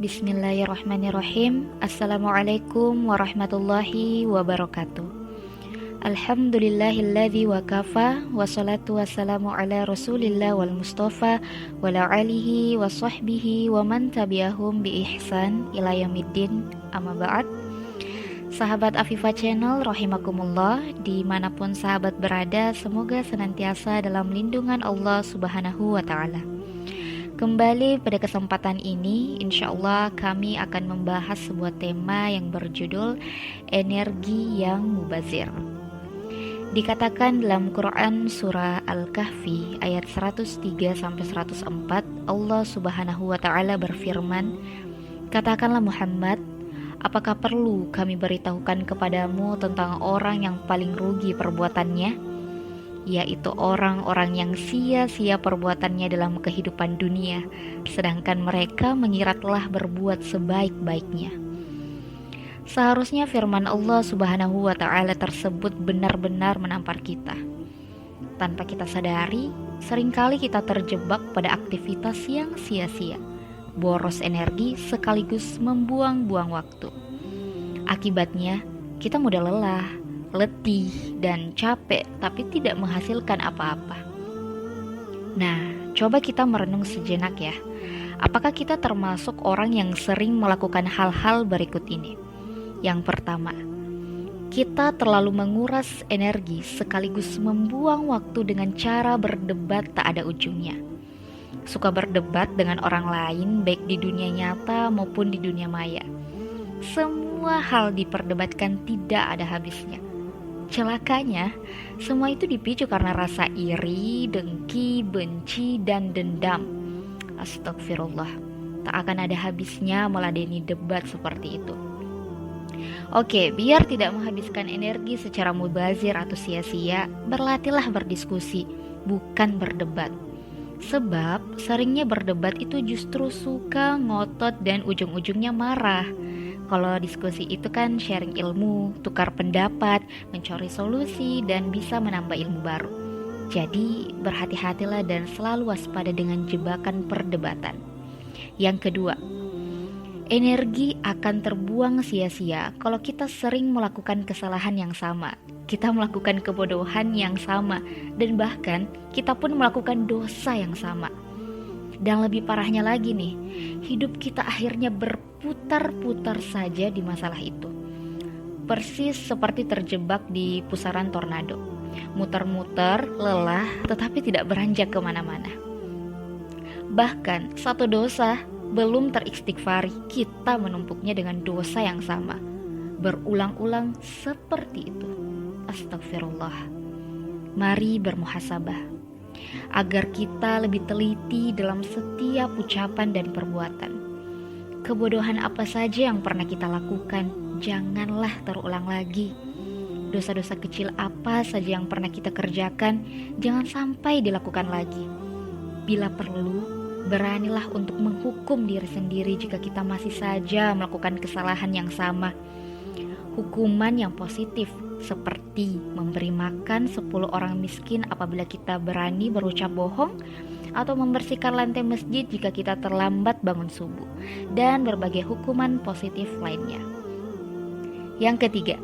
Bismillahirrahmanirrahim. Assalamualaikum warahmatullahi wabarakatuh. Alhamdulillahilladzi wa kafa, wassalatu wassalamu ala rasulillah wal mustafa wa ala alihi wa sahbihi wa man tabi'ahum bi ihsan ila yaumiddin, amma ba'd. Sahabat Afifa Channel rahimakumullah, dimanapun sahabat berada, semoga senantiasa dalam lindungan Allah subhanahu wa ta'ala. Kembali pada kesempatan ini, insya Allah kami akan membahas sebuah tema yang berjudul energi yang mubazir. Dikatakan dalam Quran surah Al-Kahfi ayat 103-104, Allah subhanahu wa ta'ala berfirman, "Katakanlah Muhammad, apakah perlu kami beritahukan kepadamu tentang orang yang paling rugi perbuatannya? Yaitu orang-orang yang sia-sia perbuatannya dalam kehidupan dunia, sedangkan mereka mengira telah berbuat sebaik-baiknya." Seharusnya firman Allah subhanahu wa ta'ala tersebut benar-benar menampar kita. Tanpa kita sadari, seringkali kita terjebak pada aktivitas yang sia-sia, boros energi sekaligus membuang-buang waktu. Akibatnya, kita mudah lelah, letih, dan capek, tapi tidak menghasilkan apa-apa. Nah, coba kita merenung sejenak ya. Apakah kita termasuk orang yang sering melakukan hal-hal berikut ini? Yang pertama, kita terlalu menguras energi sekaligus membuang waktu dengan cara berdebat tak ada ujungnya. Suka berdebat dengan orang lain baik di dunia nyata maupun di dunia maya. Semua hal diperdebatkan tidak ada habisnya. Celakanya, semua itu dipicu karena rasa iri, dengki, benci, dan dendam. Astagfirullah, tak akan ada habisnya meladeni debat seperti itu. Oke, biar tidak menghabiskan energi secara mubazir atau sia-sia, berlatihlah berdiskusi, bukan berdebat. Sebab seringnya berdebat itu justru suka ngotot dan ujung-ujungnya marah. Kalau diskusi itu kan sharing ilmu, tukar pendapat, mencari solusi, dan bisa menambah ilmu baru. Jadi berhati-hatilah dan selalu waspada dengan jebakan perdebatan. Yang kedua, energi akan terbuang sia-sia kalau kita sering melakukan kesalahan yang sama. Kita melakukan kebodohan yang sama, dan bahkan kita pun melakukan dosa yang sama. Dan lebih parahnya lagi nih, hidup kita akhirnya berputar-putar saja di masalah itu. Persis seperti terjebak di pusaran tornado. Muter-muter, lelah, tetapi tidak beranjak kemana-mana. Bahkan satu dosa belum teristighfari, kita menumpuknya dengan dosa yang sama. Berulang-ulang seperti itu. Astagfirullah. Mari bermuhasabah agar kita lebih teliti dalam setiap ucapan dan perbuatan. Kebodohan apa saja yang pernah kita lakukan, janganlah terulang lagi. Dosa-dosa kecil apa saja yang pernah kita kerjakan, jangan sampai dilakukan lagi. Bila perlu, beranilah untuk menghukum diri sendiri jika kita masih saja melakukan kesalahan yang sama. Hukuman yang positif, seperti memberi makan 10 orang miskin apabila kita berani berucap bohong, atau membersihkan lantai masjid jika kita terlambat bangun subuh, dan berbagai hukuman positif lainnya. Yang ketiga,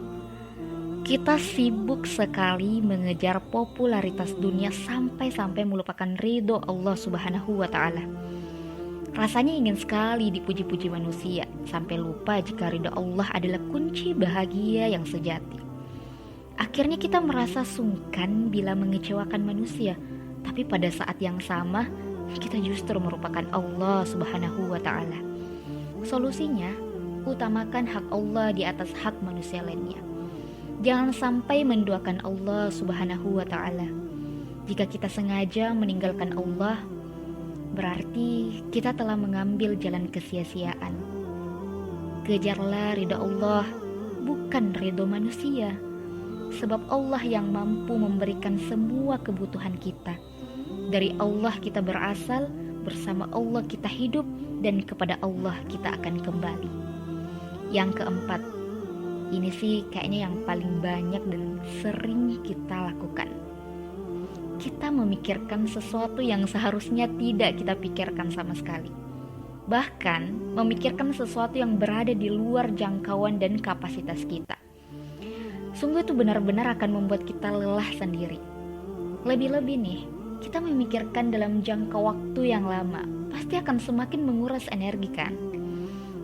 kita sibuk sekali mengejar popularitas dunia sampai-sampai melupakan ridho Allah subhanahu wa ta'ala. Rasanya ingin sekali dipuji-puji manusia, sampai lupa jika ridho Allah adalah kunci bahagia yang sejati. Akhirnya kita merasa sungkan bila mengecewakan manusia, tapi pada saat yang sama, kita justru merupakan Allah subhanahu wa ta'ala. Solusinya, utamakan hak Allah di atas hak manusia lainnya. Jangan sampai menduakan Allah subhanahu wa ta'ala. Jika kita sengaja meninggalkan Allah, berarti kita telah mengambil jalan kesia-siaan. Kejarlah ridha Allah, bukan ridha manusia. Sebab Allah yang mampu memberikan semua kebutuhan kita. Dari Allah kita berasal, bersama Allah kita hidup, dan kepada Allah kita akan kembali. Yang keempat, ini sih kayaknya yang paling banyak dan sering kita lakukan. kita memikirkan sesuatu yang seharusnya tidak kita pikirkan sama sekali. Bahkan memikirkan sesuatu yang berada di luar jangkauan dan kapasitas kita. Sungguh itu benar-benar akan membuat kita lelah sendiri. Lebih-lebih nih, kita memikirkan dalam jangka waktu yang lama, pasti akan semakin menguras energi kan?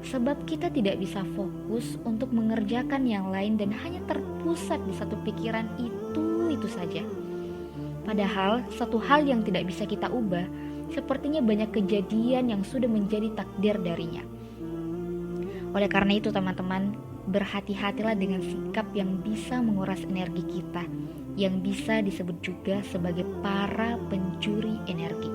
Sebab kita tidak bisa fokus untuk mengerjakan yang lain dan hanya terpusat di satu pikiran itu saja. Padahal satu hal yang tidak bisa kita ubah, sepertinya banyak kejadian yang sudah menjadi takdir darinya. Oleh karena itu teman-teman, berhati-hatilah dengan sikap yang bisa menguras energi kita, yang bisa disebut juga sebagai para pencuri energi.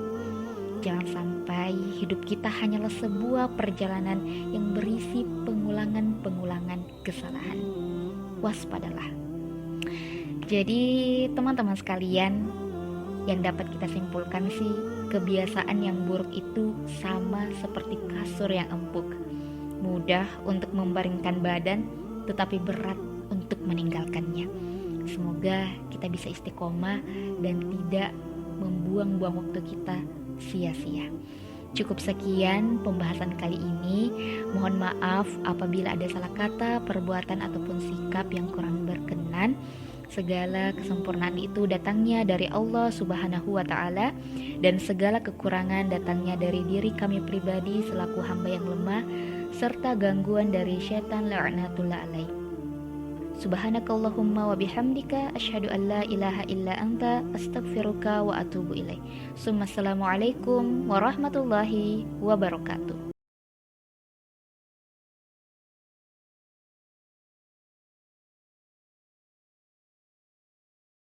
Jangan sampai hidup kita hanyalah sebuah perjalanan yang berisi pengulangan-pengulangan kesalahan. Waspadalah. Jadi teman-teman sekalian, yang dapat kita simpulkan sih, kebiasaan yang buruk itu sama seperti kasur yang empuk. Mudah untuk membaringkan badan, tetapi berat untuk meninggalkannya. Semoga kita bisa istiqomah dan tidak membuang-buang waktu kita sia-sia. Cukup sekian pembahasan kali ini. Mohon maaf apabila ada salah kata, perbuatan ataupun sikap yang kurang berkenan. Segala kesempurnaan itu datangnya dari Allah Subhanahu wa Ta'ala, dan segala kekurangan datangnya dari diri kami pribadi selaku hamba yang lemah, serta gangguan dari syaitan la'natullah alaih. Subhanakallahumma wa bihamdika asyhadu an la ilaha illa anta astaghfiruka wa atubu ilaih. Assalamualaikum warahmatullahi wabarakatuh.